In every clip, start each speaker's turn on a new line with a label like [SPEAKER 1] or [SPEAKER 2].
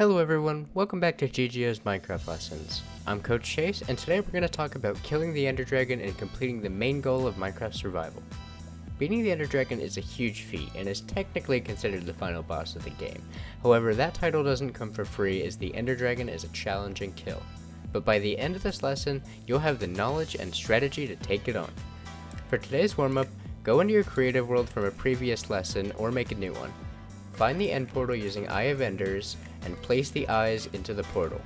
[SPEAKER 1] Hello everyone, welcome back to GGO's Minecraft Lessons. I'm Coach Chase, and today we're going to talk about killing the Ender Dragon and completing the main goal of Minecraft survival. Beating the Ender Dragon is a huge feat, and is technically considered the final boss of the game. However, that title doesn't come for free, as the Ender Dragon is a challenging kill. But by the end of this lesson, you'll have the knowledge and strategy to take it on. For today's warm-up, go into your creative world from a previous lesson, or make a new one. Find the end portal using Eye of Enders, and place the eyes into the portal.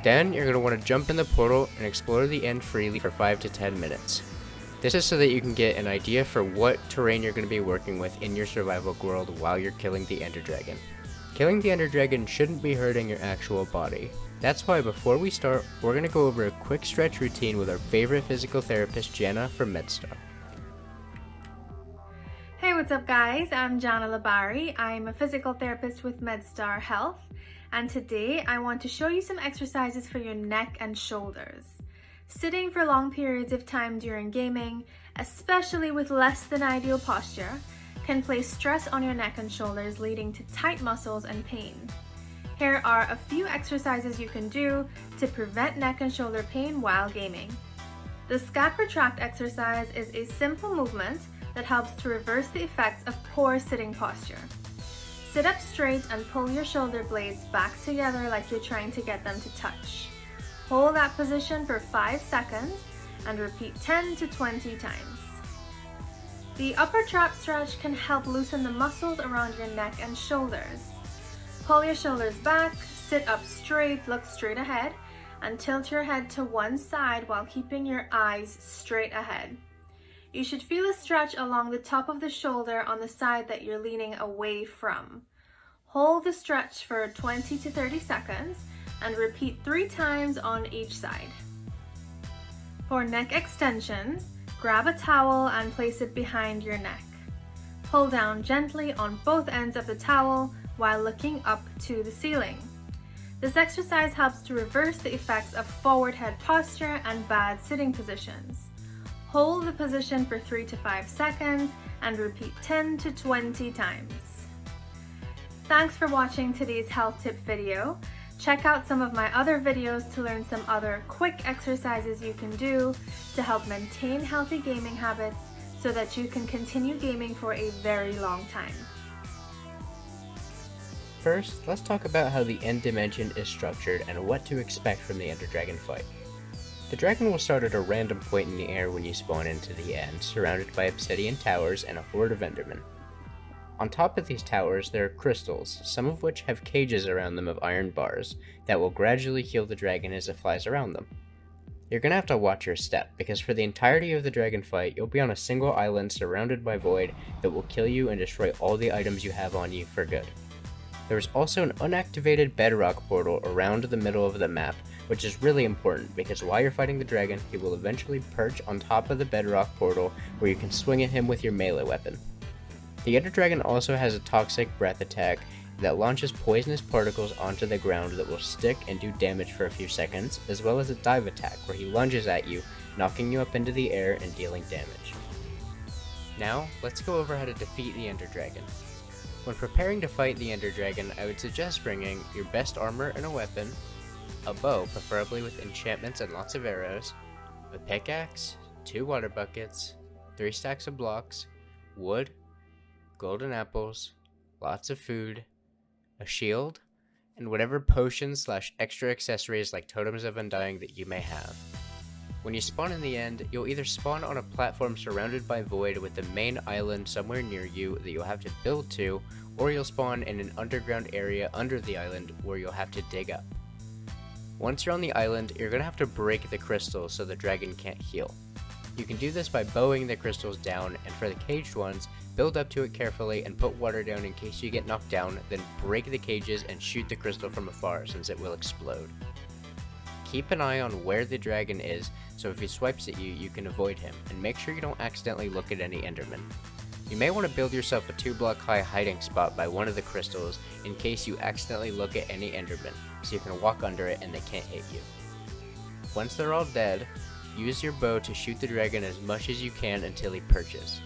[SPEAKER 1] Then you're going to want to jump in the portal and explore the end freely for 5 to 10 minutes. This is so that you can get an idea for what terrain you're going to be working with in your survival world while you're killing the Ender Dragon. Killing the Ender Dragon shouldn't be hurting your actual body. That's why before we start, we're going to go over a quick stretch routine with our favorite physical therapist, Jana from MedStar.
[SPEAKER 2] Hey, what's up guys? I'm Jana Labari. I'm a physical therapist with MedStar Health, and today I want to show you some exercises for your neck and shoulders. Sitting for long periods of time during gaming, especially with less than ideal posture, can place stress on your neck and shoulders, leading to tight muscles and pain. Here are a few exercises you can do to prevent neck and shoulder pain while gaming. The scap retract exercise is a simple movement that helps to reverse the effects of poor sitting posture. Sit up straight and pull your shoulder blades back together like you're trying to get them to touch. Hold that position for 5 seconds and repeat 10 to 20 times. The upper trap stretch can help loosen the muscles around your neck and shoulders. Pull your shoulders back, sit up straight, look straight ahead, and tilt your head to one side while keeping your eyes straight ahead. You should feel a stretch along the top of the shoulder on the side that you're leaning away from. Hold the stretch for 20 to 30 seconds and repeat 3 times on each side. For neck extensions, grab a towel and place it behind your neck. Pull down gently on both ends of the towel while looking up to the ceiling. This exercise helps to reverse the effects of forward head posture and bad sitting positions. Hold the position for 3 to 5 seconds and repeat 10 to 20 times. Thanks for watching today's health tip video. Check out some of my other videos to learn some other quick exercises you can do to help maintain healthy gaming habits so that you can continue gaming for a very long time.
[SPEAKER 1] First, let's talk about how the end dimension is structured and what to expect from the Ender Dragon fight. The dragon will start at a random point in the air when you spawn into the end, surrounded by obsidian towers and a horde of endermen. On top of these towers there are crystals, some of which have cages around them of iron bars, that will gradually heal the dragon as it flies around them. You're gonna have to watch your step, because for the entirety of the dragon fight, you'll be on a single island surrounded by void that will kill you and destroy all the items you have on you for good. There is also an unactivated bedrock portal around the middle of the map, which is really important because while you're fighting the dragon, he will eventually perch on top of the bedrock portal where you can swing at him with your melee weapon. The Ender Dragon also has a toxic breath attack that launches poisonous particles onto the ground that will stick and do damage for a few seconds, as well as a dive attack where he lunges at you, knocking you up into the air and dealing damage. Now, let's go over how to defeat the Ender Dragon. When preparing to fight the Ender Dragon, I would suggest bringing your best armor and a weapon, a bow, preferably with enchantments and lots of arrows, a pickaxe, 2 water buckets, 3 stacks of blocks, wood, golden apples, lots of food, a shield, and whatever potions / extra accessories like totems of undying that you may have. When you spawn in the end, you'll either spawn on a platform surrounded by void with the main island somewhere near you that you'll have to build to, or you'll spawn in an underground area under the island where you'll have to dig up. Once you're on the island, you're going to have to break the crystals so the dragon can't heal. You can do this by bowing the crystals down, and for the caged ones, build up to it carefully and put water down in case you get knocked down, then break the cages and shoot the crystal from afar since it will explode. Keep an eye on where the dragon is, so if he swipes at you, you can avoid him, and make sure you don't accidentally look at any endermen. You may want to build yourself a 2-block high hiding spot by one of the crystals in case you accidentally look at any enderman, so you can walk under it and they can't hit you. Once they're all dead, use your bow to shoot the dragon as much as you can until he perches.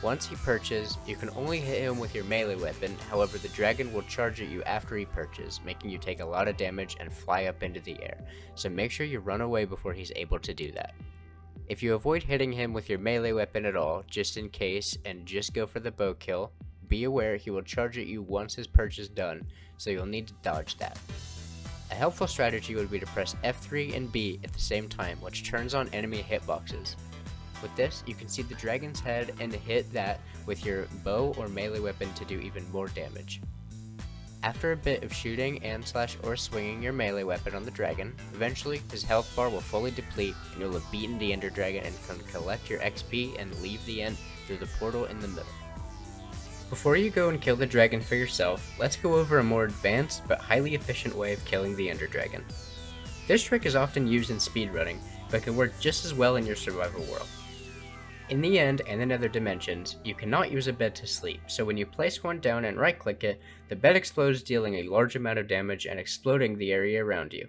[SPEAKER 1] Once he perches, you can only hit him with your melee weapon, however the dragon will charge at you after he perches, making you take a lot of damage and fly up into the air, so make sure you run away before he's able to do that. If you avoid hitting him with your melee weapon at all, just in case, and just go for the bow kill, be aware he will charge at you once his perch is done, so you'll need to dodge that. A helpful strategy would be to press F3 and B at the same time, which turns on enemy hitboxes. With this, you can see the dragon's head and hit that with your bow or melee weapon to do even more damage. After a bit of shooting and/or swinging your melee weapon on the dragon, eventually his health bar will fully deplete and you'll have beaten the Ender Dragon and can collect your XP and leave the end through the portal in the middle. Before you go and kill the dragon for yourself, let's go over a more advanced but highly efficient way of killing the Ender Dragon. This trick is often used in speedrunning, but can work just as well in your survival world. In the end and in other dimensions, you cannot use a bed to sleep, so when you place one down and right-click it, the bed explodes, dealing a large amount of damage and exploding the area around you.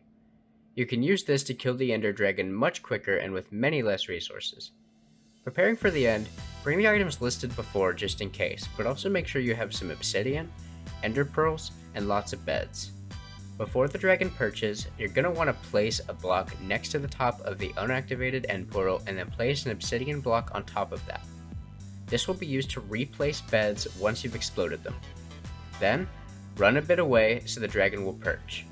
[SPEAKER 1] You can use this to kill the Ender Dragon much quicker and with many less resources. Preparing for the end, bring the items listed before just in case, but also make sure you have some obsidian, ender pearls, and lots of beds. Before the dragon perches, you're going to want to place a block next to the top of the unactivated end portal and then place an obsidian block on top of that. This will be used to replace beds once you've exploded them. Then, run a bit away so the dragon will perch.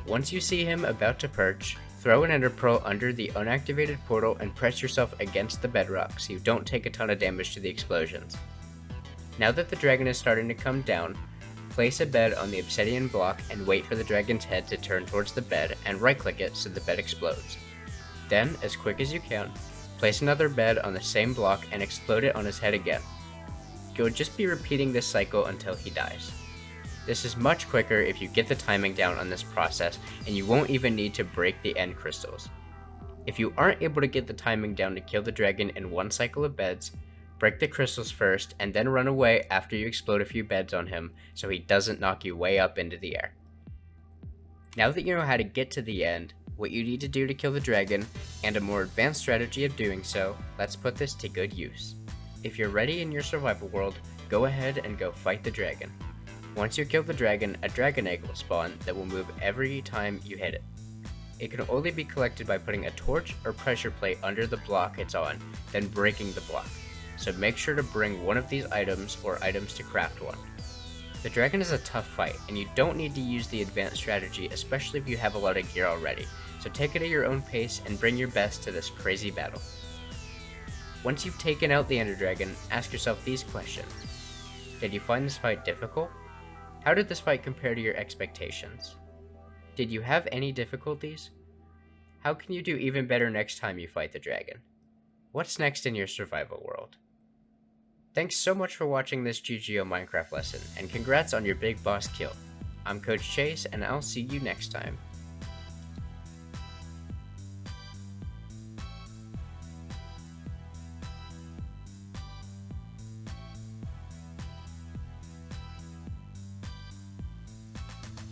[SPEAKER 1] Once you see him about to perch, throw an ender pearl under the unactivated portal and press yourself against the bedrock so you don't take a ton of damage to the explosions. Now that the dragon is starting to come down, place a bed on the obsidian block and wait for the dragon's head to turn towards the bed and right-click it so the bed explodes. Then, as quick as you can, place another bed on the same block and explode it on his head again. You'll just be repeating this cycle until he dies. This is much quicker if you get the timing down on this process, and you won't even need to break the end crystals. If you aren't able to get the timing down to kill the dragon in one cycle of beds, break the crystals first, and then run away after you explode a few beds on him so he doesn't knock you way up into the air. Now that you know how to get to the end, what you need to do to kill the dragon, and a more advanced strategy of doing so, let's put this to good use. If you're ready in your survival world, go ahead and go fight the dragon. Once you kill the dragon, a dragon egg will spawn that will move every time you hit it. It can only be collected by putting a torch or pressure plate under the block it's on, then breaking the block. So make sure to bring one of these items or items to craft one. The dragon is a tough fight, and you don't need to use the advanced strategy, especially if you have a lot of gear already, so take it at your own pace and bring your best to this crazy battle. Once you've taken out the Ender Dragon, ask yourself these questions. Did you find this fight difficult? How did this fight compare to your expectations? Did you have any difficulties? How can you do even better next time you fight the dragon? What's next in your survival world? Thanks so much for watching this GGO Minecraft lesson, and congrats on your big boss kill. I'm Coach Chase, and I'll see you next time.